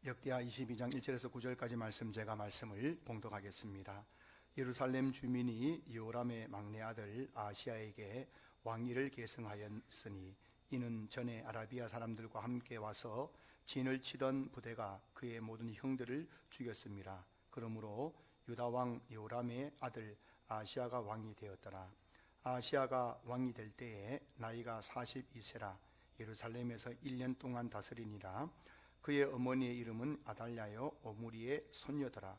역대하 22장 1절에서 9절까지 말씀 제가 말씀을 봉독하겠습니다. 예루살렘 주민이 여호람의 막내 아들 아하시야에게 왕위를 계승하였으니 이는 전에 아라비아 사람들과 함께 와서 진을 치던 부대가 그의 모든 형들을 죽였습니다. 그러므로 유다 왕 여호람의 아들 아하시야가 왕이 되었더라. 아하시야가 왕이 될 때에 나이가 42세라 예루살렘에서 1년 동안 다스리니라. 그의 어머니의 이름은 아달랴요 오므리의 손녀더라.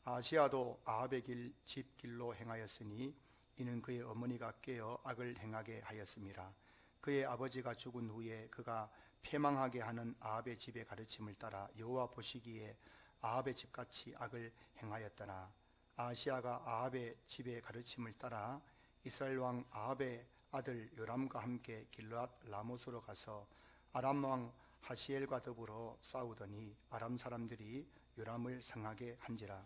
아하시야도 아합의 길 집 길로 행하였으니 이는 그의 어머니가 깨어 악을 행하게 하였습니다. 그의 아버지가 죽은 후에 그가 패망하게 하는 아합의 집의 가르침을 따라 여호와 보시기에 아합의 집같이 악을 행하였더라. 아하시야가 아합의 집의 가르침을 따라 이스라엘 왕 아합의 아들 요람과 함께 길르앗 라못으로 가서 아람 왕 하시엘과 더불어 싸우더니 아람 사람들이 요람을 상하게 한지라.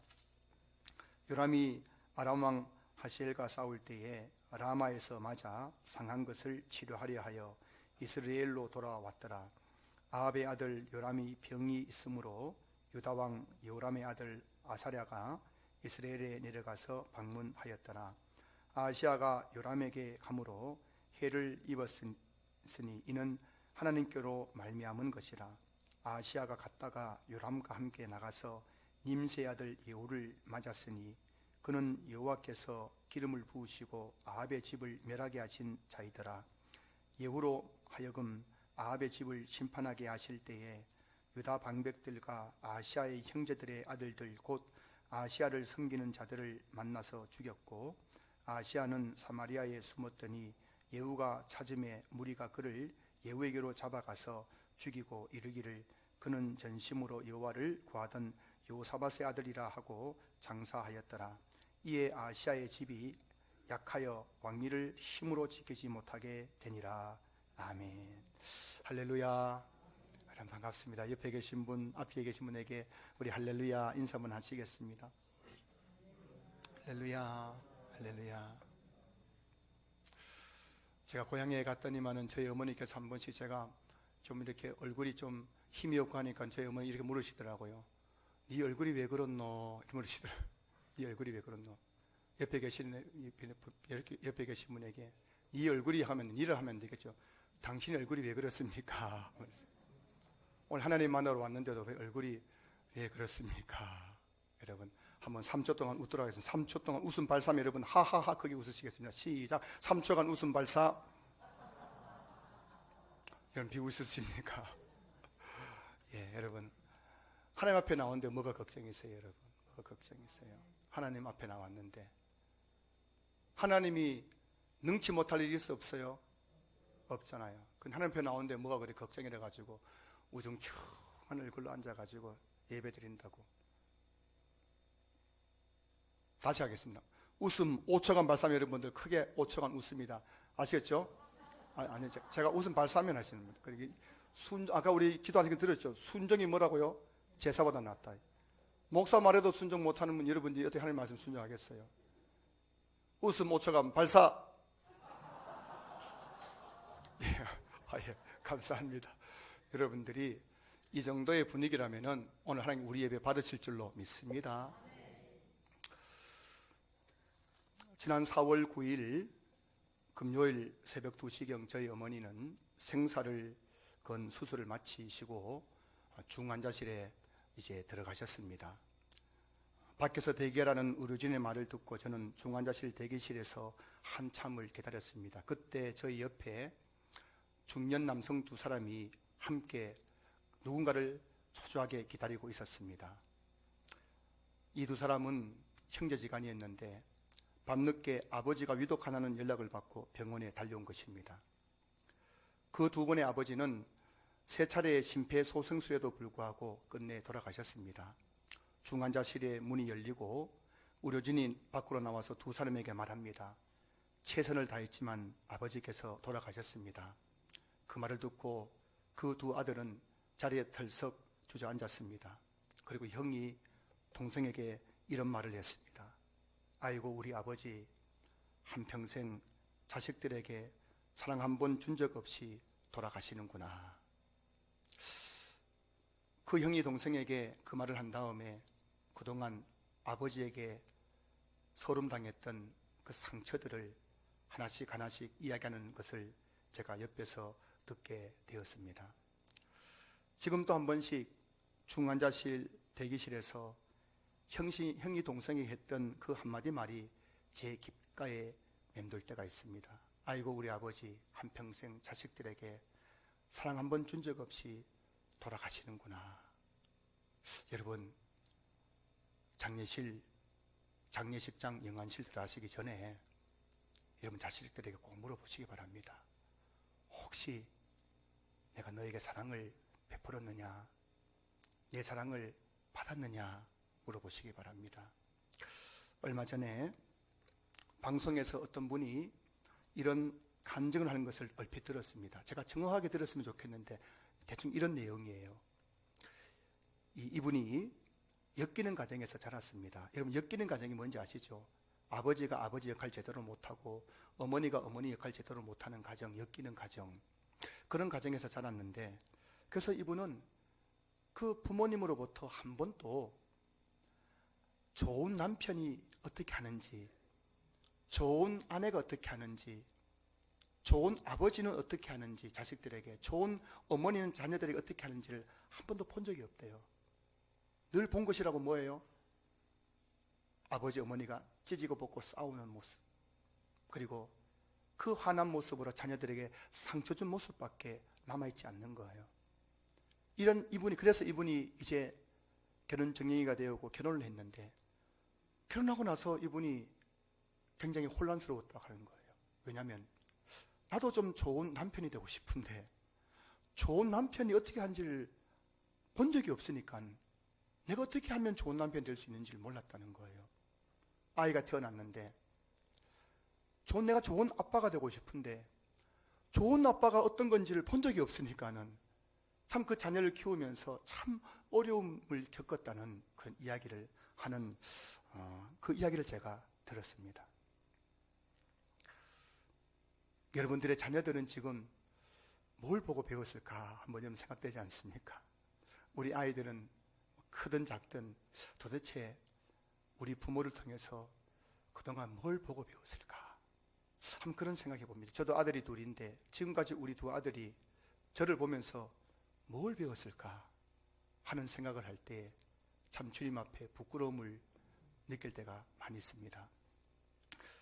요람이 아람 왕 하시엘과 싸울 때에 라마에서 맞아 상한 것을 치료하려 하여 이스라엘로 돌아왔더라. 아합의 아들 요람이 병이 있으므로 유다 왕 여호람의 아들 아사랴가 이스라엘에 내려가서 방문하였더라. 아하시야가 요람에게 가므로 해를 입었으니 이는 하나님께로 말미암은 것이라. 아하시야가 갔다가 요람과 함께 나가서 님세 아들 예후를 맞았으니 그는 여호와께서 기름을 부으시고 아합의 집을 멸하게 하신 자이더라. 예후로 하여금 아합의 집을 심판하게 하실 때에 유다 방백들과 아하시야의 형제들의 아들들 곧 아하시야를 섬기는 자들을 만나서 죽였고, 아하시야는 사마리아에 숨었더니 예후가 찾음에 무리가 그를 예후에게로 잡아가서 죽이고 이르기를 그는 전심으로 여호와를 구하던 요사밧의 아들이라 하고 장사하였더라. 이에 아하시야의 집이 약하여 왕위를 힘으로 지키지 못하게 되니라. 아멘. 할렐루야. 여러분 반갑습니다. 옆에 계신 분, 앞에 계신 분에게 우리 할렐루야 인사 한번 하시겠습니다. 할렐루야, 할렐루야. 제가 고향에 갔더니만은 저희 어머니께서 한 번씩 제가 좀 이렇게 얼굴이 좀 힘이 없고 하니까 저희 어머니 이렇게 물으시더라고요. 네 얼굴이 왜 그렇노? 이렇게 물으시더라고요. 네 얼굴이 왜 그렇노? 옆에 계신 분에게 네 얼굴이 하면 니를 하면 되겠죠. 당신 얼굴이 왜 그렇습니까? 오늘 하나님 만나러 왔는데도 왜 얼굴이 왜 그렇습니까? 여러분 한번 3초 동안 웃도록 하겠습니다. 3초 동안 웃음 발사하면 여러분 하하하 크게 웃으시겠습니다. 시작. 3초간 웃음 발사. 여러분 비웃으십니까? 예, 여러분 하나님 앞에 나오는데 뭐가 걱정이세요? 여러분 뭐가 걱정이세요? 하나님 앞에 나왔는데 하나님이 능치 못할 일이 있어 없어요? 없잖아요. 근데 하나님 앞에 나오는데 뭐가 그래 걱정이라 가지고 우중충한 얼굴로 앉아가지고 예배 드린다고. 다시 하겠습니다. 웃음 5초간 발사하면 여러분들 크게 5초간 웃습니다. 아시겠죠? 아니 제가 웃음 발사하면 하시는 분. 그리고 아까 우리 기도하는 거 들었죠? 순종이 뭐라고요? 제사보다 낫다. 목사 말해도 순종 못하는 분 여러분들이 어떻게 하나님 말씀 순종하겠어요? 웃음 5초간 발사. 예, 감사합니다. 여러분들이 이 정도의 분위기라면은 오늘 하나님 우리 예배 받으실 줄로 믿습니다. 지난 4월 9일 금요일 새벽 2시경 저희 어머니는 생사를 건 수술을 마치시고 중환자실에 이제 들어가셨습니다. 밖에서 대기하라는 의료진의 말을 듣고 저는 중환자실 대기실에서 한참을 기다렸습니다. 그때 저희 옆에 중년 남성 2사람이 함께 누군가를 초조하게 기다리고 있었습니다. 이 2사람은 형제지간이었는데 밤늦게 아버지가 위독하다는 연락을 받고 병원에 달려온 것입니다. 그 2분의 아버지는 3차례의 심폐소생술에도 불구하고 끝내 돌아가셨습니다. 중환자실의 문이 열리고 의료진이 밖으로 나와서 2사람에게 말합니다. 최선을 다했지만 아버지께서 돌아가셨습니다. 그 말을 듣고 그 2 아들은 자리에 털썩 주저앉았습니다. 그리고 형이 동생에게 이런 말을 했습니다. 아이고 우리 아버지 한평생 자식들에게 사랑 한 번 준 적 없이 돌아가시는구나. 그 형이 동생에게 그 말을 한 다음에 그동안 아버지에게 소름당했던 그 상처들을 하나씩 하나씩 이야기하는 것을 제가 옆에서 듣게 되었습니다. 지금 또 한 번씩 중환자실 대기실에서 형이 동생이 했던 그 한마디 말이 제 귓가에 맴돌 때가 있습니다. 아이고 우리 아버지 한평생 자식들에게 사랑 한 번 준 적 없이 돌아가시는구나. 여러분, 장례식장 영안실 들어가시기 전에 여러분 자식들에게 꼭 물어보시기 바랍니다. 혹시 내가 너에게 사랑을 베풀었느냐, 내 사랑을 받았느냐 물어보시기 바랍니다. 얼마 전에 방송에서 어떤 분이 이런 간증을 하는 것을 얼핏 들었습니다. 제가 정확하게 들었으면 좋겠는데 대충 이런 내용이에요. 이분이 엮이는 가정에서 자랐습니다. 여러분, 엮이는 가정이 뭔지 아시죠? 아버지가 아버지 역할 제대로 못하고 어머니가 어머니 역할 제대로 못하는 가정, 엮이는 가정, 그런 가정에서 자랐는데, 그래서 이분은 그 부모님으로부터 한 번도 좋은 남편이 어떻게 하는지, 좋은 아내가 어떻게 하는지, 좋은 아버지는 어떻게 하는지, 자식들에게 좋은 어머니는 자녀들에게 어떻게 하는지를 한 번도 본 적이 없대요. 늘 본 것이라고 뭐예요? 아버지 어머니가 찢고 벗고 싸우는 모습, 그리고 그 화난 모습으로 자녀들에게 상처 준 모습밖에 남아있지 않는 거예요. 그래서 이분이 이제 결혼 정년기가 되었고 결혼을 했는데, 결혼하고 나서 이분이 굉장히 혼란스러웠다고 하는 거예요. 왜냐하면 나도 좀 좋은 남편이 되고 싶은데 좋은 남편이 어떻게 하는지를 본 적이 없으니까 내가 어떻게 하면 좋은 남편이 될 수 있는지를 몰랐다는 거예요. 아이가 태어났는데 내가 좋은 아빠가 되고 싶은데 좋은 아빠가 어떤 건지를 본 적이 없으니까는 참 그 자녀를 키우면서 참 어려움을 겪었다는 그런 이야기를 하는 그 이야기를 제가 들었습니다. 여러분들의 자녀들은 지금 뭘 보고 배웠을까 한번 좀 생각되지 않습니까? 우리 아이들은 크든 작든 도대체 우리 부모를 통해서 그동안 뭘 보고 배웠을까? 참 그런 생각해 봅니다. 저도 아들이 둘인데 지금까지 우리 두 아들이 저를 보면서 뭘 배웠을까 하는 생각을 할 때 참 주님 앞에 부끄러움을 느낄 때가 많이 있습니다.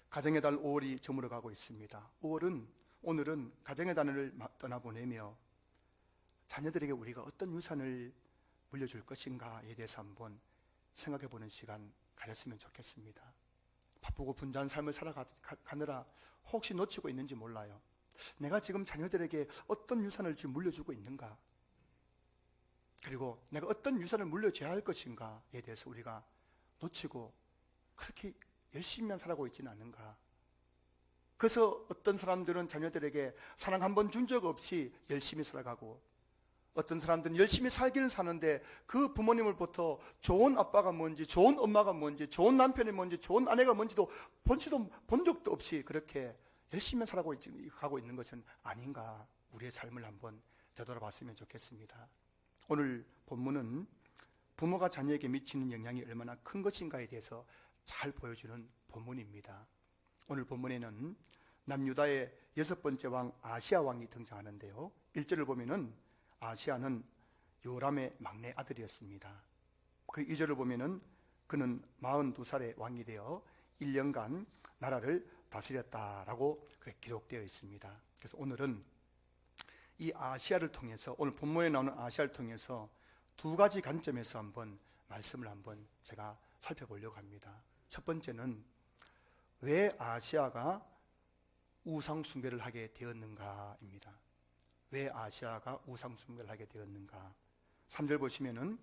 가정의 달 5월이 저물어 가고 있습니다. 오늘은 가정의 달을 떠나보내며 자녀들에게 우리가 어떤 유산을 물려줄 것인가에 대해서 한번 생각해 보는 시간 가졌으면 좋겠습니다. 바쁘고 분주한 삶을 살아가느라 혹시 놓치고 있는지 몰라요. 내가 지금 자녀들에게 어떤 유산을 지금 물려주고 있는가, 그리고 내가 어떤 유산을 물려줘야 할 것인가에 대해서 우리가 놓치고 그렇게 열심히만 살아가고 있지는 않는가. 그래서 어떤 사람들은 자녀들에게 사랑 한 번 준 적 없이 열심히 살아가고, 어떤 사람들은 열심히 살기는 사는데 그 부모님을부터 좋은 아빠가 뭔지, 좋은 엄마가 뭔지, 좋은 남편이 뭔지, 좋은 아내가 뭔지도 본 적도 없이 그렇게 열심히 살아가고 있는 것은 아닌가. 우리의 삶을 한번 되돌아봤으면 좋겠습니다. 오늘 본문은 부모가 자녀에게 미치는 영향이 얼마나 큰 것인가에 대해서 잘 보여주는 본문입니다. 오늘 본문에는 남유다의 6번째 왕 아시아 왕이 등장하는데요, 1절을 보면은 아시아는 요람의 막내 아들이었습니다. 그 2절을 보면은 그는 42살의 왕이 되어 1년간 나라를 다스렸다라고 그렇게 기록되어 있습니다. 그래서 오늘은 이 아시아를 통해서, 오늘 본문에 나오는 아시아를 통해서 두 가지 관점에서 한번 말씀을 한번 제가 살펴보려고 합니다. 첫 번째는 왜 아시아가 우상 숭배를 하게 되었는가입니다. 왜 아시아가 우상 숭배를 하게 되었는가? 3절 보시면은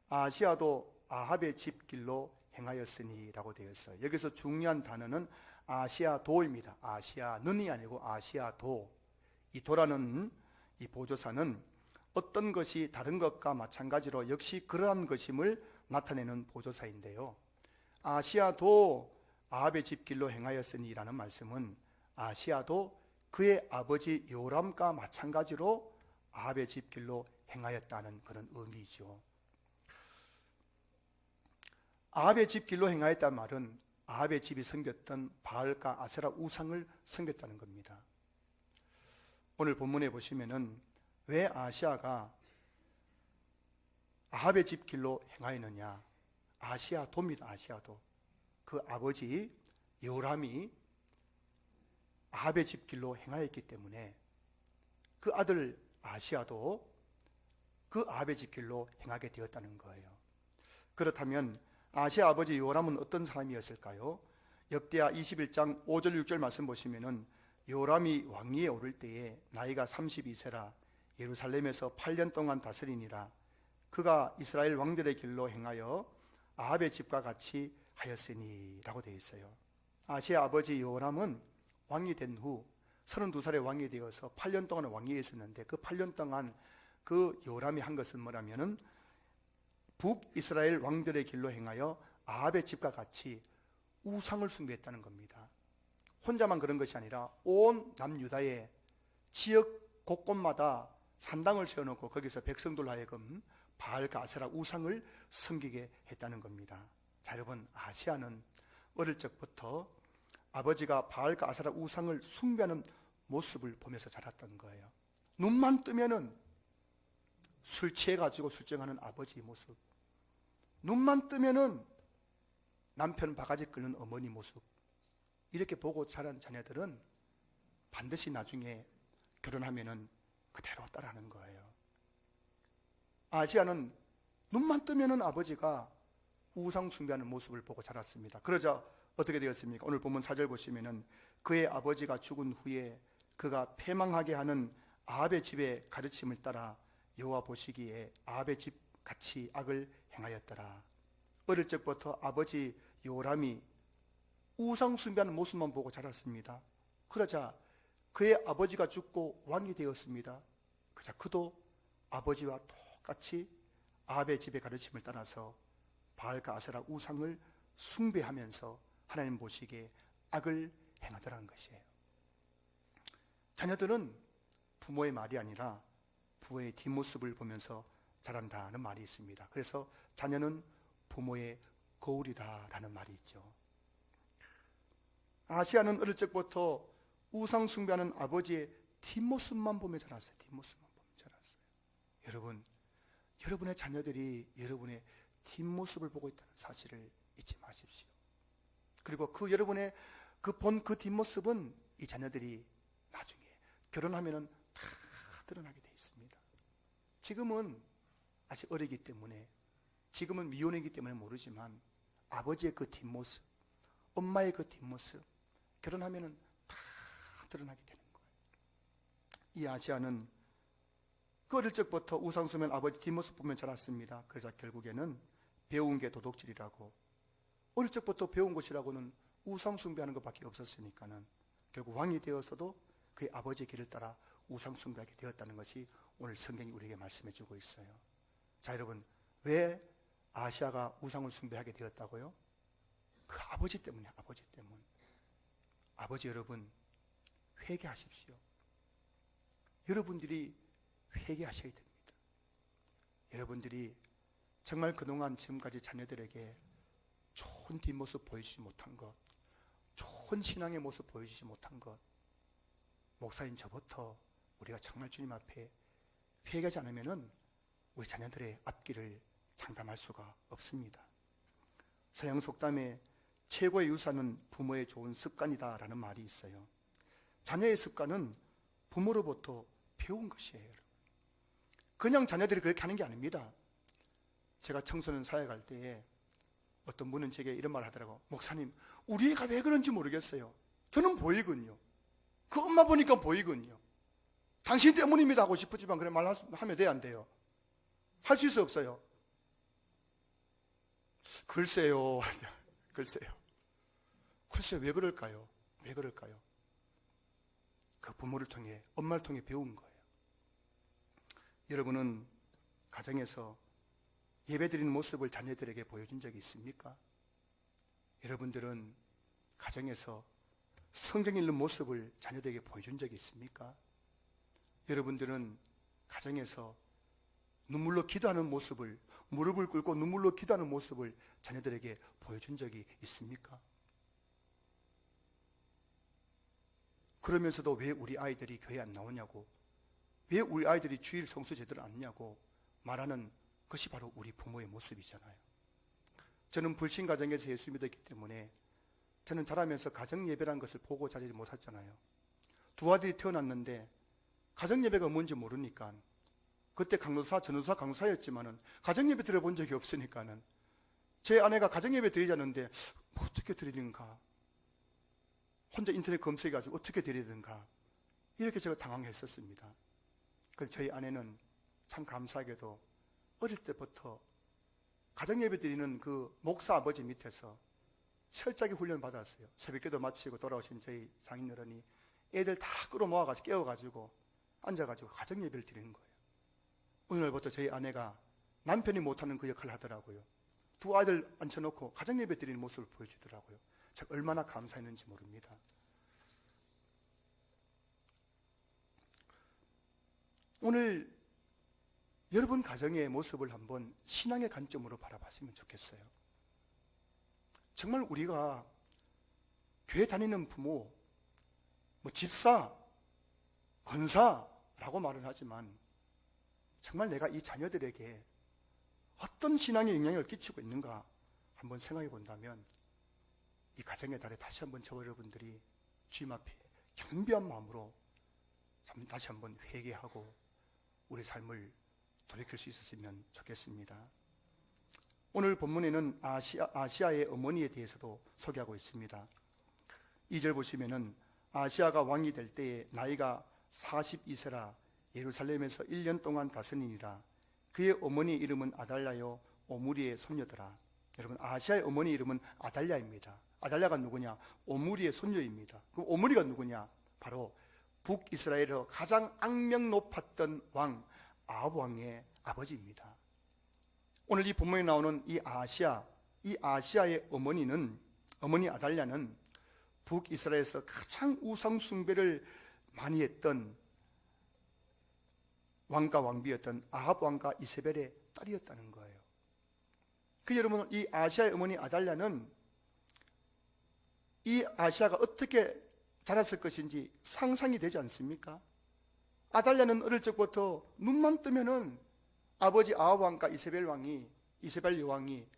아시아도 아합의 집길로 행하였으니 라고 되어 있어요. 여기서 중요한 단어는 아시아도입니다. 아시아는이 아니고 아시아도. 이 도라는 이 보조사는 어떤 것이 다른 것과 마찬가지로 역시 그러한 것임을 나타내는 보조사인데요, 아시아도 아합의 집길로 행하였으니 라는 말씀은 아시아도 그의 아버지 요람과 마찬가지로 아합의 집길로 행하였다는 그런 의미이죠. 아합의 집 길로 행하였다는 말은 아합의 집이 섬겼던 바알과 아세라 우상을 섬겼다는 겁니다. 오늘 본문에 보시면은 왜 아시아가 아합의 집 길로 행하였느냐? 아시아도입니다. 아시아도. 그 아버지 요람이 아합의 집 길로 행하였기 때문에 그 아들 아시아도 그 아합의 집 길로 행하게 되었다는 거예요. 그렇다면 아시아 아버지 요람은 어떤 사람이었을까요? 역대하 21장 5절 6절 말씀 보시면은 요람이 왕위에 오를 때에 나이가 32세라 예루살렘에서 8년 동안 다스리니라. 그가 이스라엘 왕들의 길로 행하여 아합의 집과 같이 하였으니 라고 되어 있어요. 아시아 아버지 요람은 왕이 된 후 32살에 왕이 되어서 8년 동안 왕위에 있었는데 그 8년 동안 그 요람이 한 것은 뭐라면은 북이스라엘 왕들의 길로 행하여 아합의 집과 같이 우상을 숭배했다는 겁니다. 혼자만 그런 것이 아니라 온 남유다의 지역 곳곳마다 산당을 세워놓고 거기서 백성들 하여금 바알과 아세라 우상을 섬기게 했다는 겁니다. 자, 여러분, 아시아는 어릴 적부터 아버지가 바알과 아세라 우상을 숭배하는 모습을 보면서 자랐던 거예요. 눈만 뜨면은 술 취해가지고 술정하는 아버지의 모습, 눈만 뜨면은 남편 바가지 끓는 어머니 모습, 이렇게 보고 자란 자녀들은 반드시 나중에 결혼하면은 그대로 따라하는 거예요. 아시아는 눈만 뜨면은 아버지가 우상 숭배하는 모습을 보고 자랐습니다. 그러자 어떻게 되었습니까? 오늘 본문 4절 보시면은 그의 아버지가 죽은 후에 그가 패망하게 하는 아합의 집의 가르침을 따라 여호와 보시기에 아합의 집 같이 악을 행하였더라. 어릴 적부터 아버지 요람이 우상 숭배하는 모습만 보고 자랐습니다. 그러자 그의 아버지가 죽고 왕이 되었습니다. 그자 그도 아버지와 똑같이 아합의 집의 가르침을 따라서 바알과 아세라 우상을 숭배하면서 하나님 보시기에 악을 행하더라는 것이에요. 자녀들은 부모의 말이 아니라 부모의 뒷모습을 보면서 자란다는 말이 있습니다. 그래서 자녀는 부모의 거울이다라는 말이 있죠. 아시아는 어릴 적부터 우상 숭배하는 아버지의 뒷모습만 보며 자랐어요. 뒷모습만 보며 자랐어요. 여러분, 여러분의 자녀들이 여러분의 뒷모습을 보고 있다는 사실을 잊지 마십시오. 그리고 그 여러분의 그 뒷모습은 이 자녀들이 나중에 결혼하면은 다 드러나게 되어 있습니다. 지금은 아직 어리기 때문에, 지금은 미혼이기 때문에 모르지만 아버지의 그 뒷모습, 엄마의 그 뒷모습, 결혼하면은 다 드러나게 되는 거예요. 이 아시아는 그 어릴 적부터 우상숭배한 아버지 뒷모습 보면 자랐습니다. 그러자 결국에는 배운 게 도둑질이라고, 어릴 적부터 배운 것이라고는 우상숭배하는 것밖에 없었으니까는 결국 왕이 되어서도 그의 아버지의 길을 따라 우상숭배하게 되었다는 것이 오늘 성경이 우리에게 말씀해 주고 있어요. 자, 여러분, 왜 아시아가 우상을 숭배하게 되었다고요? 그 아버지 때문에, 아버지 때문. 아버지 여러분, 회개하십시오. 여러분들이 회개하셔야 됩니다. 여러분들이 정말 그동안 지금까지 자녀들에게 좋은 뒷모습 보여주지 못한 것, 좋은 신앙의 모습 보여주지 못한 것, 목사인 저부터 우리가 정말 주님 앞에 회개하지 않으면은 우리 자녀들의 앞길을 장담할 수가 없습니다. 서양 속담에 최고의 유산은 부모의 좋은 습관이다라는 말이 있어요. 자녀의 습관은 부모로부터 배운 것이에요. 그냥 자녀들이 그렇게 하는 게 아닙니다. 제가 청소년 사회 갈 때에 어떤 분은 제게 이런 말을 하더라고요. 목사님, 우리 애가 왜 그런지 모르겠어요. 저는 보이군요. 그 엄마 보니까 보이군요. 당신 때문입니다 하고 싶지만 그런 말 하면 돼요, 안 돼요? 할 수 있어요, 없어요? 글쎄요. 글쎄요. 왜 그럴까요? 왜 그럴까요? 그 부모를 통해, 엄마를 통해 배운 거예요. 여러분은 가정에서 예배드리는 모습을 자녀들에게 보여준 적이 있습니까? 여러분들은 가정에서 성경 읽는 모습을 자녀들에게 보여준 적이 있습니까? 여러분들은 가정에서 눈물로 기도하는 모습을, 무릎을 꿇고 눈물로 기도하는 모습을 자녀들에게 보여준 적이 있습니까? 그러면서도 왜 우리 아이들이 교회 안 나오냐고, 왜 우리 아이들이 주일 성수 제대로 안 하냐고 말하는 것이 바로 우리 부모의 모습이잖아요. 저는 불신 가정에서 예수 믿었기 때문에 저는 자라면서 가정 예배라는 것을 보고 자라지 못했잖아요. 두 아들이 태어났는데 가정 예배가 뭔지 모르니까, 그때 강도사, 전도사, 강도사였지만은 가정 예배 들어본 적이 없으니까는 제 아내가 가정 예배 드리자는데 어떻게 드리는가, 혼자 인터넷 검색해가지고 어떻게 드리든가, 이렇게 제가 당황했었습니다. 그래서 저희 아내는 참 감사하게도 어릴 때부터 가정 예배 드리는 그 목사 아버지 밑에서 철저하게 훈련을 받았어요. 새벽기도 마치고 돌아오신 저희 장인어른이 애들 다 끌어모아가지고 깨워가지고 앉아가지고 가정 예배를 드리는 거예요. 오늘부터 저희 아내가 남편이 못하는 그 역할을 하더라고요. 두 아이들 앉혀놓고 가정 예배 드리는 모습을 보여주더라고요. 제가 얼마나 감사했는지 모릅니다. 오늘 여러분 가정의 모습을 한번 신앙의 관점으로 바라봤으면 좋겠어요. 정말 우리가 교회 다니는 부모, 집사, 권사라고 말을 하지만 정말 내가 이 자녀들에게 어떤 신앙의 영향을 끼치고 있는가 한번 생각해 본다면, 이 가정의 달에 다시 한번 저와 여러분들이 주님 앞에 겸비한 마음으로 다시 한번 회개하고 우리 삶을 돌이킬 수 있었으면 좋겠습니다. 오늘 본문에는 아시아의 어머니에 대해서도 소개하고 있습니다. 2절 보시면은 아시아가 왕이 될 때에 나이가 42세라 예루살렘에서 1년 동안 다스리니라. 그의 어머니 이름은 아달랴요 오므리의 손녀더라. 여러분, 아시아의 어머니 이름은 아달랴입니다. 아달랴가 누구냐? 오므리의 손녀입니다. 그럼 오므리가 누구냐? 바로 북이스라엘에서 가장 악명 높았던 왕 아합 왕의 아버지입니다. 오늘 이 본문에 나오는 이 아시아의 어머니 아달랴는 북이스라엘에서 가장 우상 숭배를 많이 했던 왕과 왕비였던 아합 왕과 이세벨의 딸이었다는 거예요. 여러분, 이 아시아의 어머니 아달랴는 이 아시아가 어떻게 자랐을 것인지 상상이 되지 않습니까? 아달랴는 어릴 적부터 눈만 뜨면은 아버지 아합 왕과 이세벨 여왕이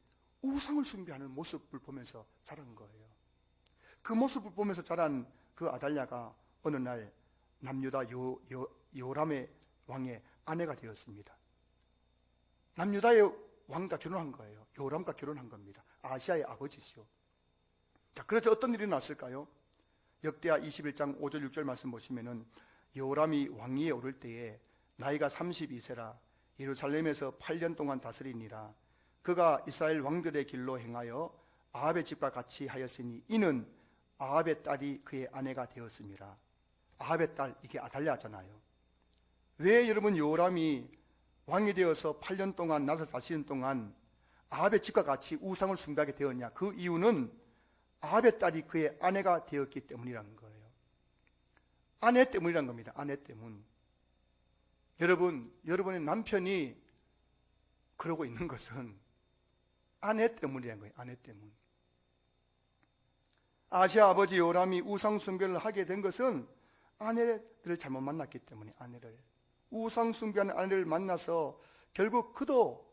우상을 숭배하는 모습을 보면서 자란 거예요. 그 모습을 보면서 자란 그 아달랴가 어느 날 남유다 요람의 왕의 아내가 되었습니다. 남유다의 왕과 결혼한 거예요. 요람과 결혼한 겁니다. 아시아의 아버지시오. 자, 그래서 어떤 일이 났을까요? 역대하 21장 5절 6절 말씀 보시면은 요람이 왕위에 오를 때에 나이가 32세라 예루살렘에서 8년 동안 다스리니라. 그가 이스라엘 왕들의 길로 행하여 아합의 집과 같이 하였으니 이는 아합의 딸이 그의 아내가 되었습니다. 아합의 딸, 이게 아달랴잖아요. 왜 여러분 요람이 왕이 되어서 8년 동안 나서 다스리는 동안 아합의 집과 같이 우상을 숭배하게 되었냐? 그 이유는 아합의 딸이 그의 아내가 되었기 때문이라는 거예요. 아내 때문이라는 겁니다. 아내 때문. 여러분의 남편이 그러고 있는 것은 아내 때문이라는 거예요. 아내 때문. 아시아 아버지 요람이 우상 숭배를 하게 된 것은 아내를 잘못 만났기 때문에, 우상 숭배하는 아내를 만나서 결국 그도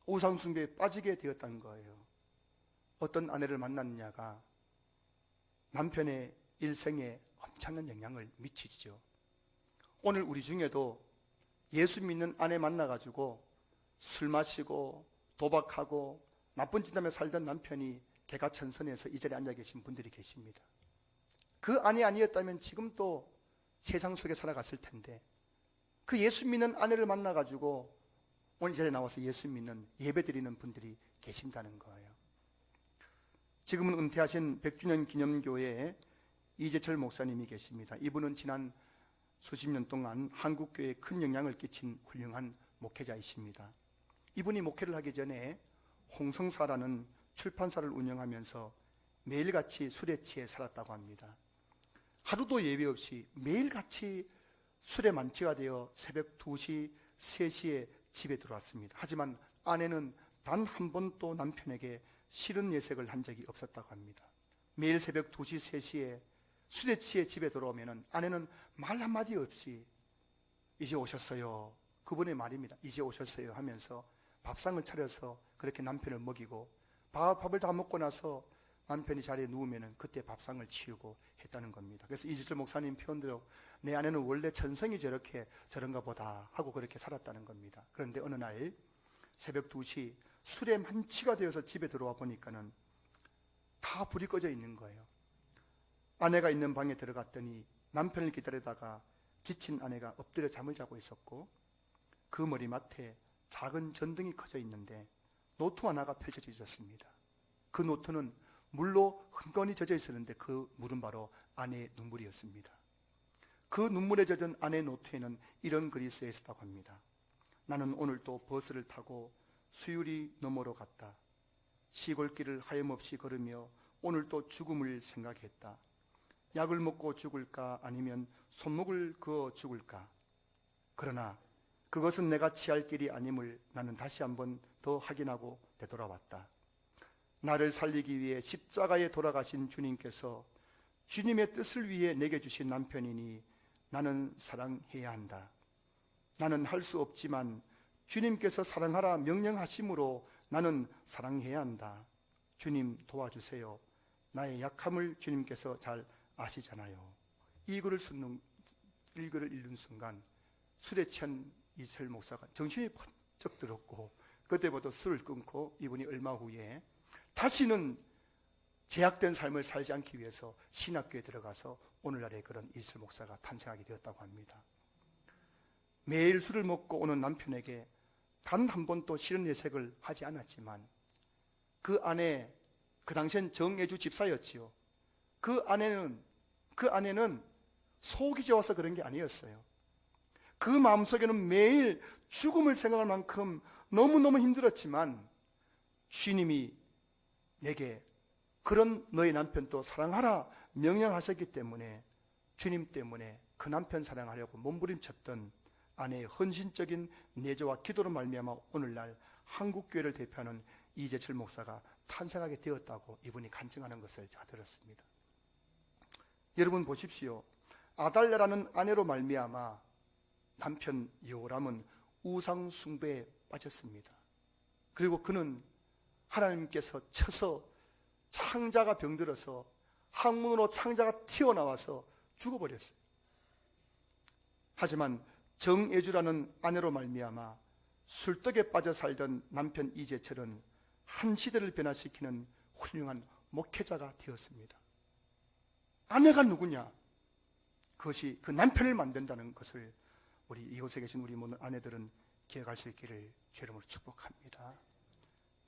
우상 숭배에 빠지게 되었다는 거예요. 어떤 아내를 만났느냐가 남편의 일생에 엄청난 영향을 미치죠. 오늘 우리 중에도 예수 믿는 아내 만나가지고 술 마시고 도박하고 나쁜 짓 하며 살던 남편이 개가천선에서 이 자리에 앉아 계신 분들이 계십니다. 그 아내 아니었다면 지금 또 세상 속에 살아갔을 텐데, 그 예수 믿는 아내를 만나가지고 오늘 이 자리에 나와서 예수 믿는 예배 드리는 분들이 계신다는 거예요. 지금은 은퇴하신 100주년 기념교회에 이재철 목사님이 계십니다. 이분은 지난 수십 년 동안 한국교회에 큰 영향을 끼친 훌륭한 목회자이십니다. 이분이 목회를 하기 전에 홍성사라는 출판사를 운영하면서 매일같이 술에 취해 살았다고 합니다. 하루도 예외 없이 매일같이 술에 만취가 되어 새벽 2시, 3시에 집에 들어왔습니다. 하지만 아내는 단 한 번도 남편에게 싫은 예색을 한 적이 없었다고 합니다. 매일 새벽 2시, 3시에 술에 취해 집에 들어오면 아내는 말 한마디 없이 이제 오셨어요. 그분의 말입니다. 이제 오셨어요 하면서 밥상을 차려서 그렇게 남편을 먹이고 밥을 다 먹고 나서 남편이 자리에 누우면 그때 밥상을 치우고 했다는 겁니다. 그래서 이지철 목사님 표현대로 내 아내는 원래 천성이 저런가 보다 하고 그렇게 살았다는 겁니다. 그런데 어느 날 새벽 2시 술에 만취가 되어서 집에 들어와 보니까는 다 불이 꺼져 있는 거예요. 아내가 있는 방에 들어갔더니 남편을 기다리다가 지친 아내가 엎드려 잠을 자고 있었고 그 머리맡에 작은 전등이 커져 있는데 노트 하나가 펼쳐져 있었습니다. 그 노트는 물로 흥건히 젖어 있었는데 그 물은 바로 아내의 눈물이었습니다. 그 눈물에 젖은 아내의 노트에는 이런 글이 쓰여 있었다고 합니다. 나는 오늘 또 버스를 타고 수유리 너머로 갔다. 시골길을 하염없이 걸으며 오늘 또 죽음을 생각했다. 약을 먹고 죽을까 아니면 손목을 그어 죽을까. 그러나 그것은 내가 취할 길이 아님을 나는 다시 한번 더 확인하고 되돌아왔다. 나를 살리기 위해 십자가에 돌아가신 주님께서 주님의 뜻을 위해 내게 주신 남편이니 나는 사랑해야 한다. 나는 할 수 없지만 주님께서 사랑하라 명령하심으로 나는 사랑해야 한다. 주님 도와주세요. 나의 약함을 주님께서 잘 아시잖아요. 이 글을 읽는 순간 술에 취한 이철 목사가 정신이 번쩍 들었고 그때부터 술을 끊고 이분이 얼마 후에 다시는 제약된 삶을 살지 않기 위해서 신학교에 들어가서 오늘날의 그런 이철 목사가 탄생하게 되었다고 합니다. 매일 술을 먹고 오는 남편에게 단 한 번도 싫은 예색을 하지 않았지만 그 아내, 그 당시엔 정애주 집사였지요. 그 아내는 속이 좋아서 그런 게 아니었어요. 그 마음속에는 매일 죽음을 생각할 만큼 너무너무 힘들었지만 주님이 내게 그런 너의 남편도 사랑하라 명령하셨기 때문에 주님 때문에 그 남편 사랑하려고 몸부림쳤던 아내의 헌신적인 내조와 기도로 말미암아 오늘날 한국교회를 대표하는 이재철 목사가 탄생하게 되었다고 이분이 간증하는 것을 제가 들었습니다. 여러분 보십시오. 아달랴라는 아내로 말미암아 남편 요람은 우상 숭배에 빠졌습니다. 그리고 그는 하나님께서 쳐서 창자가 병들어서 항문으로 창자가 튀어나와서 죽어버렸어요. 하지만 정애주라는 아내로 말미암아 술떡에 빠져 살던 남편 이재철은 한 시대를 변화시키는 훌륭한 목회자가 되었습니다. 아내가 누구냐? 그것이 그 남편을 만든다는 것을 우리 이곳에 계신 우리 모든 아내들은 기억할 수 있기를 주 이름으로 축복합니다.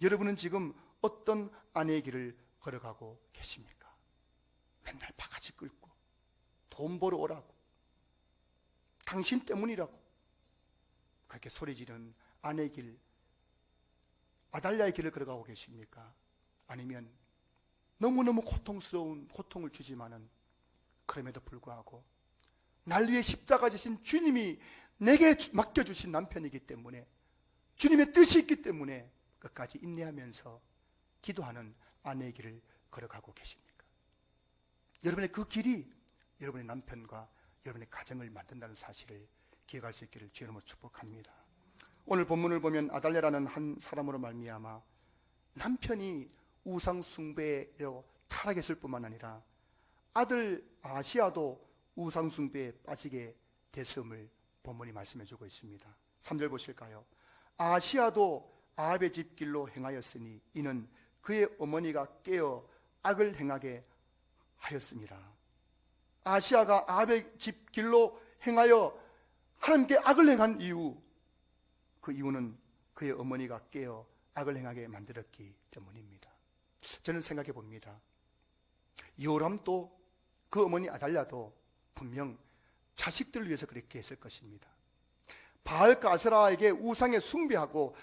여러분은 지금 어떤 아내의 길을 걸어가고 계십니까? 맨날 바가지 끌고 돈 벌어 오라고 당신 때문이라고 그렇게 소리 지르는 아내의 길, 아달랴의 길을 걸어가고 계십니까? 아니면 너무너무 고통스러운 고통을 주지만은 그럼에도 불구하고 날 위해 십자가 지신 주님이 내게 맡겨주신 남편이기 때문에 주님의 뜻이 있기 때문에 끝까지 인내하면서 기도하는 아내의 길을 걸어가고 계십니까? 여러분의 그 길이 여러분의 남편과 여러분의 가정을 만든다는 사실을 기억할 수 있기를 주의 이름으로 축복합니다. 오늘 본문을 보면 아달랴라는 한 사람으로 말미암아 남편이 우상 숭배로 타락했을 뿐만 아니라 아들 아시아도 우상 숭배에 빠지게 됐음을 본문이 말씀해 주고 있습니다. 3절 보실까요? 아시아도 아합의 집 길로 행하였으니 이는 그의 어머니가 깨어 악을 행하게 하였습니다. 아시아가 아합의 집 길로 행하여 하나님께 악을 행한 이유, 그 이유는 그의 어머니가 깨어 악을 행하게 만들었기 때문입니다. 저는 생각해 봅니다. 요람도 그 어머니 아달랴도 분명 자식들을 위해서 그렇게 했을 것입니다. 바알과 아세라에게 우상에 숭배하고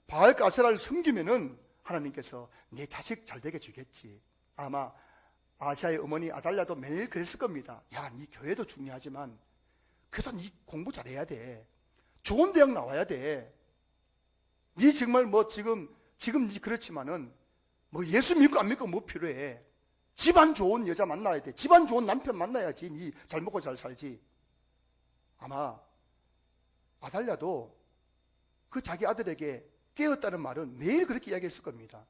바알과 아세라를 섬기면은 하나님께서 내 자식 잘 되게 주겠지. 아마 아시아의 어머니 아달랴도 매일 그랬을 겁니다. 야, 네 교회도 중요하지만 그래도 네 공부 잘해야 돼. 좋은 대학 나와야 돼. 니 정말 뭐 지금 니 그렇지만은 뭐 예수 믿고 안 믿고 뭐 필요해. 집안 좋은 여자 만나야 돼. 집안 좋은 남편 만나야지 니 잘 먹고 잘 살지. 아마 아달랴도 그 자기 아들에게 깨었다는 말은 매일 그렇게 이야기했을 겁니다.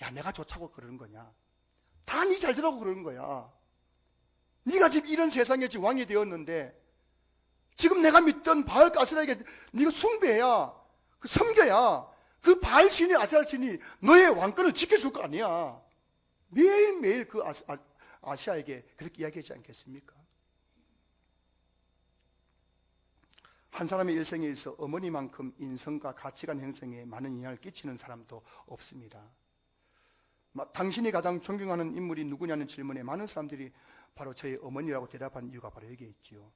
야, 내가 좋다고 그러는 거냐? 다 니 잘 되라고 그러는 거야. 네가 지금 이런 세상에 지금 왕이 되었는데 지금 내가 믿던 바알 아세라에게 네가 숭배해야, 섬겨야 그 바알 신이, 아세라 신이 너의 왕권을 지켜줄 거 아니야. 매일매일 그 아시아에게 그렇게 이야기하지 않겠습니까? 한 사람의 일생에 있어 어머니만큼 인성과 가치관 형성에 많은 영향을 끼치는 사람도 없습니다. 당신이 가장 존경하는 인물이 누구냐는 질문에 많은 사람들이 바로 저희 어머니라고 대답한 이유가 바로 여기에 있지요.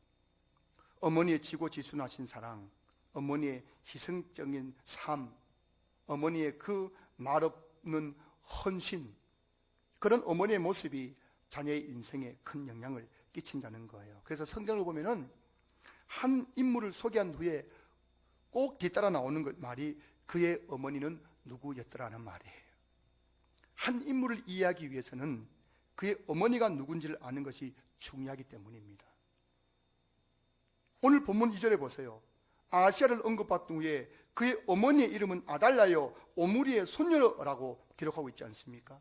어머니의 지고지순하신 사랑, 어머니의 희생적인 삶, 어머니의 그 말없는 헌신, 그런 어머니의 모습이 자녀의 인생에 큰 영향을 끼친다는 거예요. 그래서 성경을 보면은 한 인물을 소개한 후에 꼭 뒤따라 나오는 말이 그의 어머니는 누구였더라는 말이에요. 한 인물을 이해하기 위해서는 그의 어머니가 누군지를 아는 것이 중요하기 때문입니다. 오늘 본문 2절에 보세요. 아시아를 언급받은 후에 그의 어머니의 이름은 아달랴요 오므리의 손녀라고 기록하고 있지 않습니까?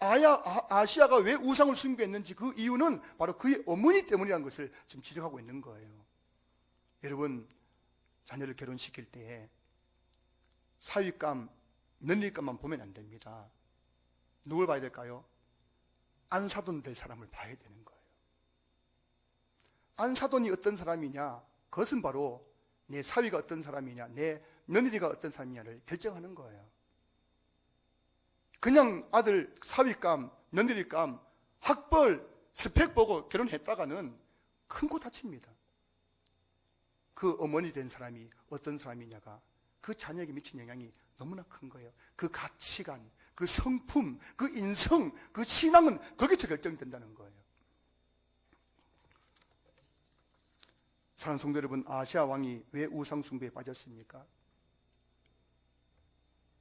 아시아가 왜 우상을 숭배했는지 그 이유는 바로 그의 어머니 때문이라는 것을 지금 지적하고 있는 거예요. 여러분, 자녀를 결혼시킬 때에 사위감, 며느리감만 보면 안 됩니다. 누굴 봐야 될까요? 안사돈 될 사람을 봐야 되는 거예요. 안사돈이 어떤 사람이냐, 그것은 바로 내 사위가 어떤 사람이냐, 내 며느리가 어떤 사람이냐를 결정하는 거예요. 그냥 아들 사위감, 며느리감, 학벌, 스펙 보고 결혼했다가는 큰 코 다칩니다. 그 어머니 된 사람이 어떤 사람이냐가 그 자녀에게 미친 영향이 너무나 큰 거예요. 그 가치관, 그 성품, 그 인성, 그 신앙은 거기서 결정된다는 거예요. 사랑하는 성도 여러분, 아시아 왕이 왜 우상 숭배에 빠졌습니까?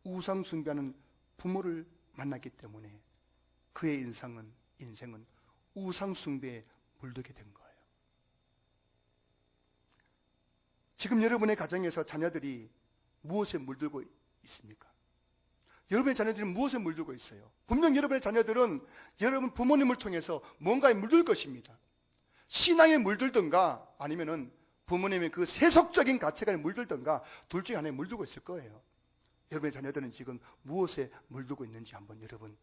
우상 숭배하는 부모를 만났기 때문에 그의 인생은 우상 숭배에 물들게 된 거예요. 지금 여러분의 가정에서 자녀들이 무엇에 물들고 있습니까? 여러분의 자녀들은 무엇에 물들고 있어요? 분명 여러분의 자녀들은 여러분 부모님을 통해서 뭔가에 물들 것입니다. 신앙에 물들든가 아니면은 부모님의 그 세속적인 가치관에 물들든가 둘 중에 하나에 물들고 있을 거예요. 여러분의 자녀들은 지금 무엇에 물들고 있는지 한번 여러분,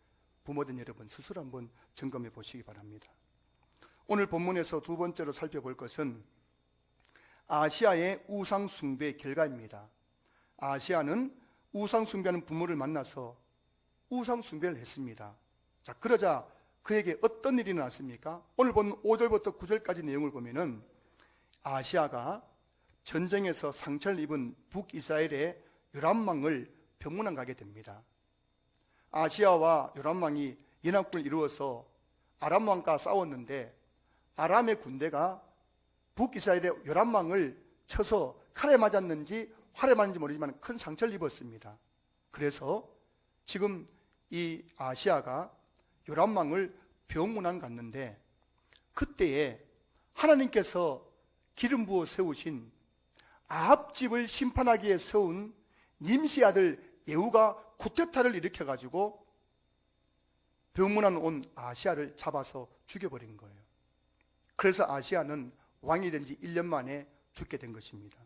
부모된 여러분 스스로 한번 점검해 보시기 바랍니다. 오늘 본문에서 두 번째로 살펴볼 것은 아시아의 우상 숭배의 결과입니다. 아시아는 우상 숭배하는 부모를 만나서 우상 숭배를 했습니다. 자, 그러자 그에게 어떤 일이 났습니까? 오늘 본 5절부터 9절까지 내용을 보면은 아시아가 전쟁에서 상처를 입은 북이스라엘의 요람왕을 병문안 가게 됩니다. 아시아와 요람왕이 연합군을 이루어서 아람왕과 싸웠는데 아람의 군대가 북이스라엘의 요람왕을 쳐서 칼에 맞았는지 활에 맞았는지 모르지만 큰 상처를 입었습니다. 그래서 지금 이 아시아가 요람왕을 병문안 갔는데 그때에 하나님께서 기름 부어 세우신 아합 집을 심판하기 위해 세운 님시 아들 예후가 쿠데타를 일으켜가지고 병문안 온 아시아를 잡아서 죽여버린 거예요. 그래서 아시아는 왕이 된 지 1년 만에 죽게 된 것입니다.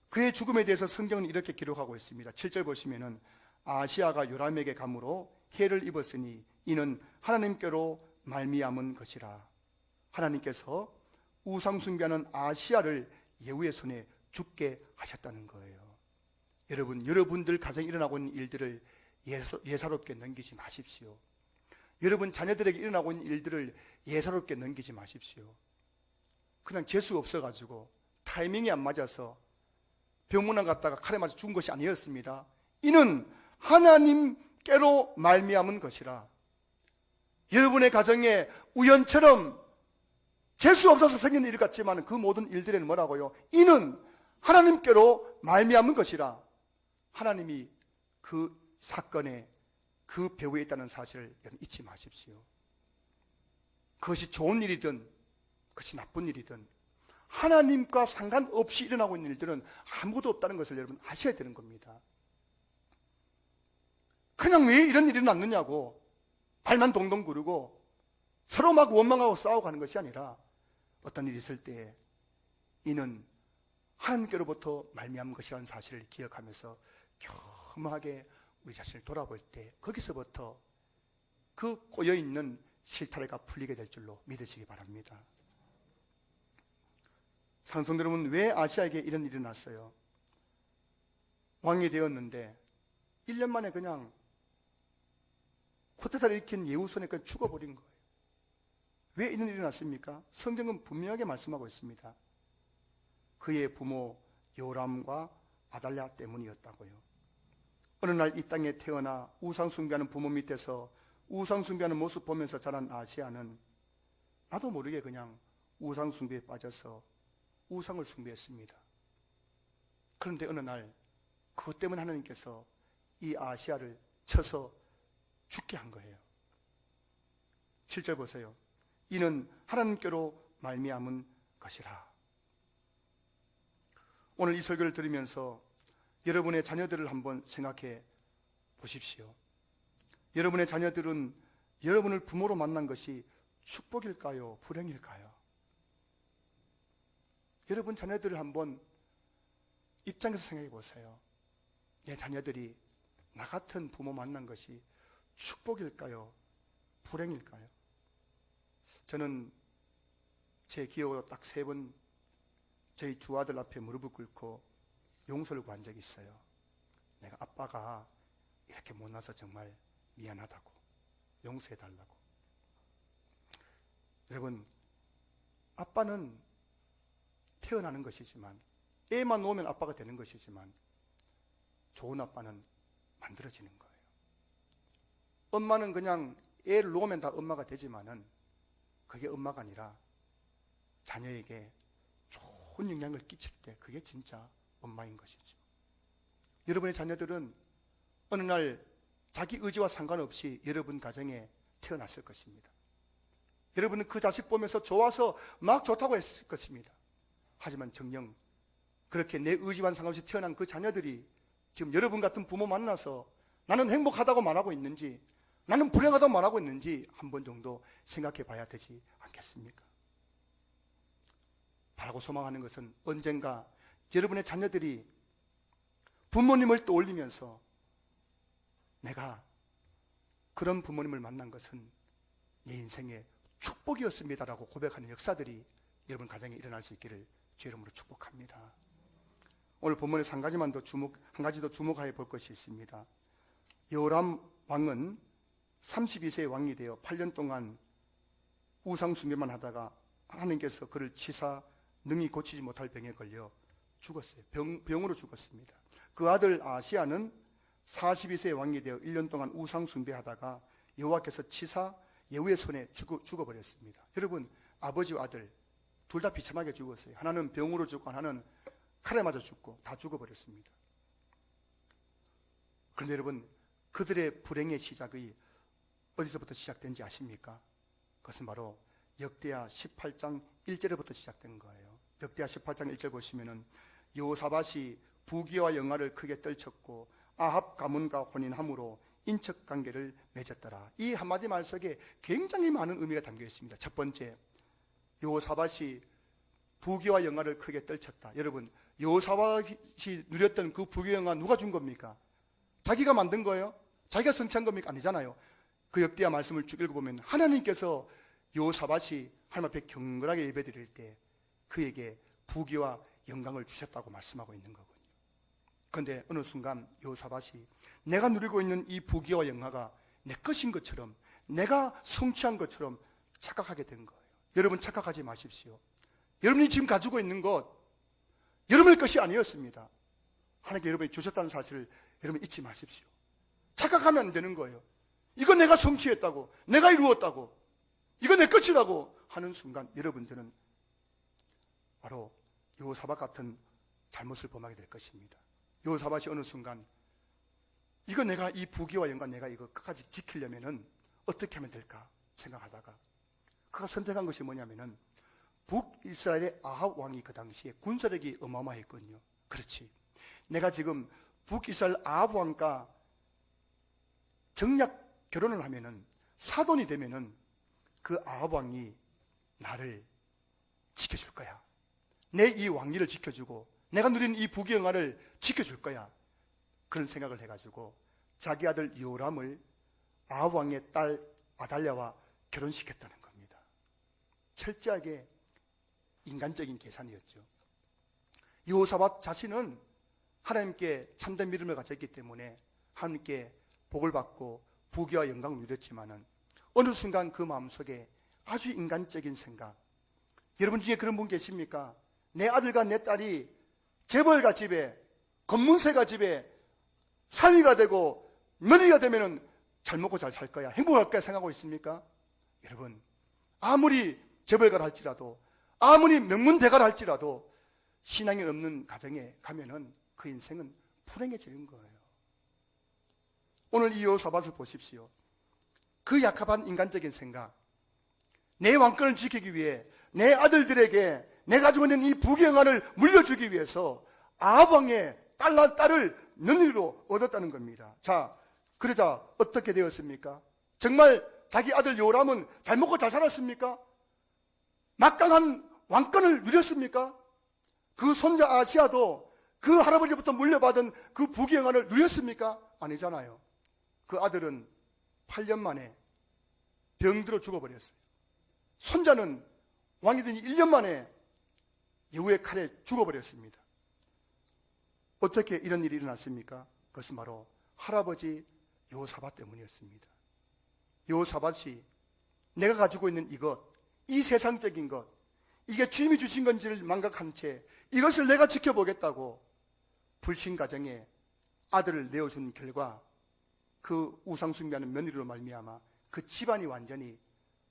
그의 죽음에 대해서 성경은 이렇게 기록하고 있습니다. 7절 보시면은 아시아가 요람에게 감으로 해를 입었으니 이는 하나님께로 말미암은 것이라. 하나님께서 우상 숭배하는 아시아를 예후의 손에 죽게 하셨다는 거예요. 여러분, 여러분들 가정에 일어나고 있는 일들을 예사롭게 넘기지 마십시오. 여러분 자녀들에게 일어나고 있는 일들을 예사롭게 넘기지 마십시오. 그냥 재수 없어가지고 타이밍이 안 맞아서 병문안 갔다가 칼에 맞아 죽은 것이 아니었습니다. 이는 하나님께로 말미암은 것이라. 여러분의 가정에 우연처럼 재수 없어서 생긴 일 같지만 그 모든 일들에는 뭐라고요? 이는 하나님께로 말미암은 것이라 하나님이 그 사건에 그 배후에 있다는 사실을 여러분 잊지 마십시오. 그것이 좋은 일이든 그것이 나쁜 일이든 하나님과 상관없이 일어나고 있는 일들은 아무것도 없다는 것을 여러분 아셔야 되는 겁니다. 그냥 왜 이런 일이 났느냐고 발만 동동 구르고 서로 막 원망하고 싸우고 하는 것이 아니라 어떤 일이 있을 때 이는 하나님께로부터 말미암은 것이라는 사실을 기억하면서 겸허하게 우리 자신을 돌아볼 때 거기서부터 그 꼬여있는 실타래가 풀리게 될 줄로 믿으시기 바랍니다. 산성도 여러분, 왜 아시아에게 이런 일이 났어요? 왕이 되었는데 1년 만에 그냥 쿠데타를 일으킨 예후선에 그냥 죽어버린 거예요. 왜 이런 일이 났습니까? 성경은 분명하게 말씀하고 있습니다. 그의 부모 요람과 아달랴 때문이었다고요. 어느 날 이 땅에 태어나 우상 숭배하는 부모 밑에서 우상 숭배하는 모습 보면서 자란 아시아는 나도 모르게 그냥 우상 숭배에 빠져서 우상을 숭배했습니다. 그런데 어느 날 그것 때문에 하나님께서 이 아시아를 쳐서 죽게 한 거예요. 7절 보세요. 이는 하나님께로 말미암은 것이라. 오늘 이 설교를 들으면서 여러분의 자녀들을 한번 생각해 보십시오. 여러분의 자녀들은 여러분을 부모로 만난 것이 축복일까요? 불행일까요? 여러분 자녀들을 한번 입장에서 생각해 보세요. 내 자녀들이 나 같은 부모 만난 것이 축복일까요? 불행일까요? 저는 제 기억으로 딱 3번 저희 두 아들 앞에 무릎을 꿇고 용서를 구한 적이 있어요. 내가 아빠가 이렇게 못나서 정말 미안하다고, 용서해달라고. 여러분, 아빠는 태어나는 것이지만, 애만 놓으면 아빠가 되는 것이지만 좋은 아빠는 만들어지는 거예요. 엄마는 그냥 애를 놓으면 다 엄마가 되지만은 그게 엄마가 아니라 자녀에게 좋은 영향을 끼칠 때 그게 진짜 엄마인 것이죠. 여러분의 자녀들은 어느 날 자기 의지와 상관없이 여러분 가정에 태어났을 것입니다. 여러분은 그 자식 보면서 좋아서 막 좋다고 했을 것입니다. 하지만 정녕 그렇게 내 의지와 상관없이 태어난 그 자녀들이 지금 여러분 같은 부모 만나서 나는 행복하다고 말하고 있는지 나는 불행하다고 말하고 있는지 한 번 정도 생각해 봐야 되지 않겠습니까? 바라고 소망하는 것은 언젠가 여러분의 자녀들이 부모님을 떠올리면서 내가 그런 부모님을 만난 것은 내 인생의 축복이었습니다라고 고백하는 역사들이 여러분 가정에 일어날 수 있기를 주의 이름으로 축복합니다. 오늘 본문에서 한 가지 더 주목하여 볼 것이 있습니다. 여호람 왕은 32세의 왕이 되어 8년 동안 우상 숭배만 하다가 하나님께서 그를 치사 능히 고치지 못할 병에 걸려 죽었어요. 병으로 죽었습니다. 그 아들 아시아는 42세의 왕이 되어 1년 동안 우상 숭배하다가 여호와께서 치사 예후의 손에 죽어버렸습니다. 여러분, 아버지와 아들 둘 다 비참하게 죽었어요. 하나는 병으로 죽고 하나는 칼에 맞아 죽고 다 죽어버렸습니다. 그런데 여러분, 그들의 불행의 시작이 어디서부터 시작된지 아십니까? 그것은 바로 역대하 18장 1절부터 시작된 거예요. 역대하 18장 1절 보시면은 여호사밧이 부귀와 영화를 크게 떨쳤고 아합 가문과 혼인함으로 인척관계를 맺었더라. 이 한마디 말 속에 굉장히 많은 의미가 담겨 있습니다. 첫 번째, 여호사밧이 부귀와 영화를 크게 떨쳤다. 여러분, 여호사밧이 누렸던 그 부귀와 영화 누가 준 겁니까? 자기가 만든 거예요? 자기가 성취한 겁니까? 아니잖아요. 그 역대하 말씀을 쭉 읽어보면 하나님께서 여호사밧이 하나님 앞에 경건하게 예배드릴 때 그에게 부귀와 영광을 주셨다고 말씀하고 있는 거군요. 그런데 어느 순간 여호사밧이 내가 누리고 있는 이 부귀와 영화가 내 것인 것처럼, 내가 성취한 것처럼 착각하게 된 거예요. 여러분, 착각하지 마십시오. 여러분이 지금 가지고 있는 것 여러분의 것이 아니었습니다. 하나님께 여러분이 주셨다는 사실을 여러분 잊지 마십시오. 착각하면 안 되는 거예요. 이거 내가 성취했다고, 내가 이루었다고, 이거 내 것이라고 하는 순간 여러분들은 바로 여호사밧 같은 잘못을 범하게 될 것입니다. 여호사밧이 어느 순간 이거 내가 이 부귀와 영광 내가 이거 끝까지 지키려면은 어떻게 하면 될까 생각하다가 그가 선택한 것이 뭐냐면은 북이스라엘의 아합 왕이 그 당시에 군사력이 어마어마했거든요. 그렇지. 내가 지금 북이스라엘 아합 왕과 정략 결혼을 하면은 사돈이 되면은 그 아합 왕이 나를 지켜줄 거야. 내 이 왕위를 지켜주고 내가 누린 이 부귀영화를 지켜줄 거야. 그런 생각을 해가지고 자기 아들 요람을 아합 왕의 딸 아달랴와 결혼시켰다는 겁니다. 철저하게 인간적인 계산이었죠. 여호사밧 자신은 하나님께 참된 믿음을 가졌기 때문에 하나님께 복을 받고 부귀와 영광을 누렸지만은 어느 순간 그 마음속에 아주 인간적인 생각, 여러분 중에 그런 분 계십니까? 내 아들과 내 딸이 재벌가 집에, 검문세가 집에 사위가 되고 며느리가 되면은 잘 먹고 잘 살 거야, 행복할 거야 생각하고 있습니까? 여러분, 아무리 재벌가를 할지라도, 아무리 명문대가를 할지라도 신앙이 없는 가정에 가면은 그 인생은 불행해지는 거예요. 오늘 이 여호사밧을 보십시오. 그 약합한 인간적인 생각, 내 왕권을 지키기 위해 내 아들들에게 내가 가지고 있는 이 부귀영화를 물려주기 위해서 아합 왕의 딸을 며느리로 얻었다는 겁니다. 자, 그러자 어떻게 되었습니까? 정말 자기 아들 요람은 잘 먹고 잘 살았습니까? 막강한 왕권을 누렸습니까? 그 손자 아시아도 그 할아버지부터 물려받은 그 부귀영화를 누렸습니까? 아니잖아요. 그 아들은 8년 만에 병들어 죽어버렸어요. 손자는 왕이 된 1년 만에 여우의 칼에 죽어버렸습니다. 어떻게 이런 일이 일어났습니까? 그것은 바로 할아버지 여호사밧 때문이었습니다. 여호사밧이 내가 가지고 있는 이것, 이 세상적인 것, 이게 주님이 주신 건지를 망각한 채 이것을 내가 지켜보겠다고 불신 가정에 아들을 내어준 결과 그 우상 숭배하는 며느리로 말미암아 그 집안이 완전히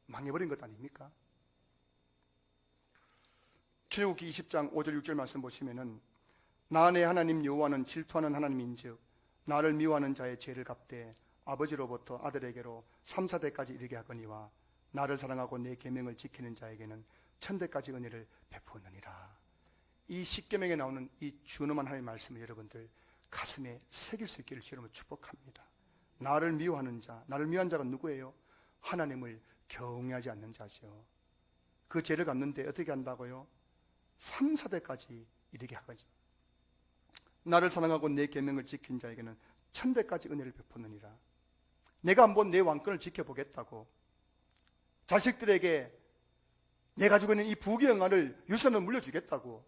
망해버린 것 아닙니까? 출애굽기 20장 5절 6절 말씀 보시면은 나 내 하나님 여호와는 질투하는 하나님인즉 나를 미워하는 자의 죄를 갚되 아버지로부터 아들에게로 3, 4대까지 이르게 하거니와 나를 사랑하고 내 계명을 지키는 자에게는 1000대까지 은혜를 베푸느니라. 이 십계명에 나오는 이 준엄한 하나님의 말씀을 여러분들 가슴에 새길 수 있기를 주님으로 축복합니다. 나를 미워하는 자, 나를 미워한 자가 누구예요? 하나님을 경외하지 않는 자죠. 그 죄를 갚는데 어떻게 한다고요? 3, 4대까지 이르게 하거든요. 나를 사랑하고 내 계명을 지킨 자에게는 1000대까지 은혜를 베푸느니라. 내가 한번 내 왕권을 지켜보겠다고 자식들에게 내 가지고 있는 이 부귀영화를 유산을 물려주겠다고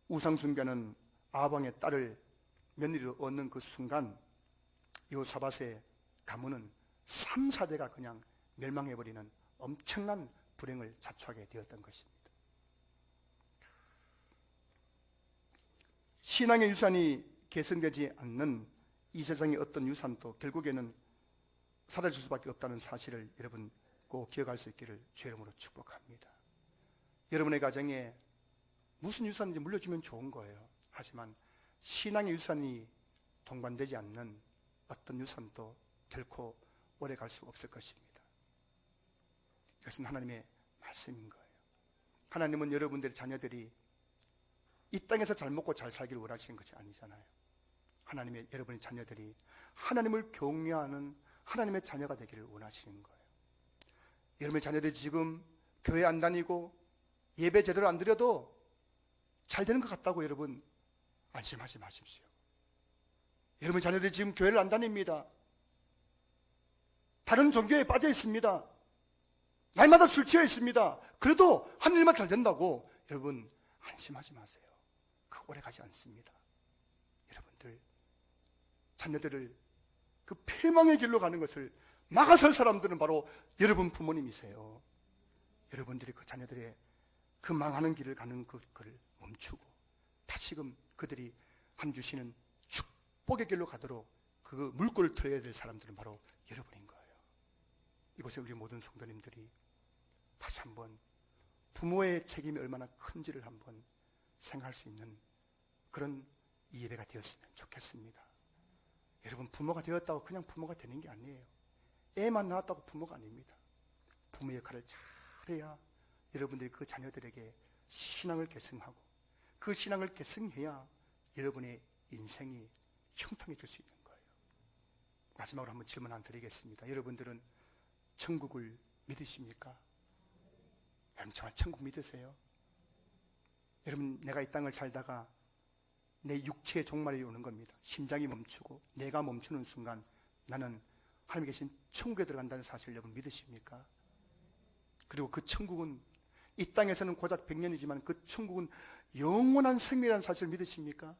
우상 숭배하는 아합 왕의 딸을 며느리로 얻는 그 순간 여호사밧의 가문은 3, 4대가 그냥 멸망해버리는 엄청난 불행을 자초하게 되었던 것입니다. 신앙의 유산이 계승되지 않는 이 세상의 어떤 유산도 결국에는 사라질 수밖에 없다는 사실을 여러분 꼭 기억할 수 있기를 주의 이름으로 축복합니다. 여러분의 가정에 무슨 유산인지 물려주면 좋은 거예요. 하지만 신앙의 유산이 동반되지 않는 어떤 유산도 결코 오래 갈 수 없을 것입니다. 이것은 하나님의 말씀인 거예요. 하나님은 여러분들의 자녀들이 이 땅에서 잘 먹고 잘 살기를 원하시는 것이 아니잖아요. 하나님의 여러분의 자녀들이 하나님을 경외하는 하나님의 자녀가 되기를 원하시는 거예요. 여러분의 자녀들이 지금 교회 안 다니고 예배 제대로 안 드려도 잘 되는 것 같다고 여러분 안심하지 마십시오. 여러분의 자녀들이 지금 교회를 안 다닙니다. 다른 종교에 빠져 있습니다. 날마다 술 취해 있습니다. 그래도 한 일만 잘 된다고 여러분 안심하지 마세요. 그 오래 가지 않습니다. 여러분들 자녀들을 그 패망의 길로 가는 것을 막아설 사람들은 바로 여러분 부모님이세요. 여러분들이 그 자녀들의 그 망하는 길을 가는 그걸 멈추고 다시금 그들이 한 주시는 축복의 길로 가도록 그 물꼬를 틀어야 될 사람들은 바로 여러분인 거예요. 이곳에 우리 모든 성도님들이 다시 한번 부모의 책임이 얼마나 큰지를 한번 생각할 수 있는 그런 이 예배가 되었으면 좋겠습니다. 여러분, 부모가 되었다고 그냥 부모가 되는 게 아니에요. 애만 낳았다고 부모가 아닙니다. 부모 역할을 잘해야 여러분들이 그 자녀들에게 신앙을 계승하고, 그 신앙을 계승해야 여러분의 인생이 형통해질 수 있는 거예요. 마지막으로 한번 질문 하나 드리겠습니다. 여러분들은 천국을 믿으십니까? 여러분 정말 천국 믿으세요? 여러분, 내가 이 땅을 살다가 내 육체의 종말이 오는 겁니다. 심장이 멈추고 내가 멈추는 순간 나는 하나님 계신 천국에 들어간다는 사실을 여러분 믿으십니까? 그리고 그 천국은 이 땅에서는 고작 100년이지만 그 천국은 영원한 생명이라는 사실을 믿으십니까?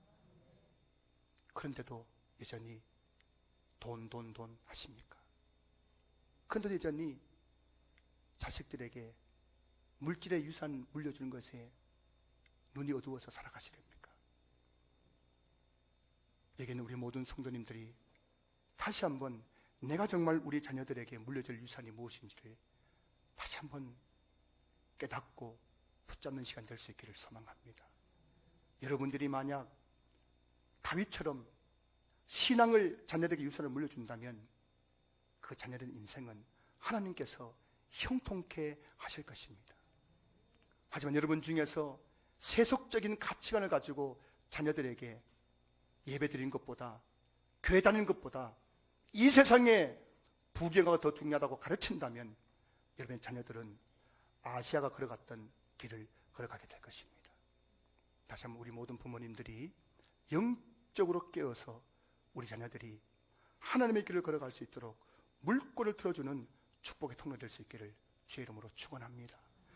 그런데도 여전히 돈 하십니까? 그런데도 여전히 자식들에게 물질의 유산 물려주는 것에 눈이 어두워서 살아가시렵니까? 여기는 우리 모든 성도님들이 다시 한번 내가 정말 우리 자녀들에게 물려줄 유산이 무엇인지를 다시 한번 깨닫고 붙잡는 시간 될 수 있기를 소망합니다. 여러분들이 만약 다윗처럼 신앙을 자녀들에게 유산을 물려준다면 그 자녀들 인생은 하나님께서 형통케 하실 것입니다. 하지만 여러분 중에서 세속적인 가치관을 가지고 자녀들에게 예배 드리는 것보다, 교회 다니는 것보다 이 세상에 부귀영화가 더 중요하다고 가르친다면 여러분의 자녀들은 아시아가 걸어갔던 길을 걸어가게 될 것입니다. 다시 한번 우리 모든 부모님들이 영적으로 깨어서 우리 자녀들이 하나님의 길을 걸어갈 수 있도록 물꼬를 틀어주는 축복의 통로 될 수 있기를 주의 이름으로 축원합니다.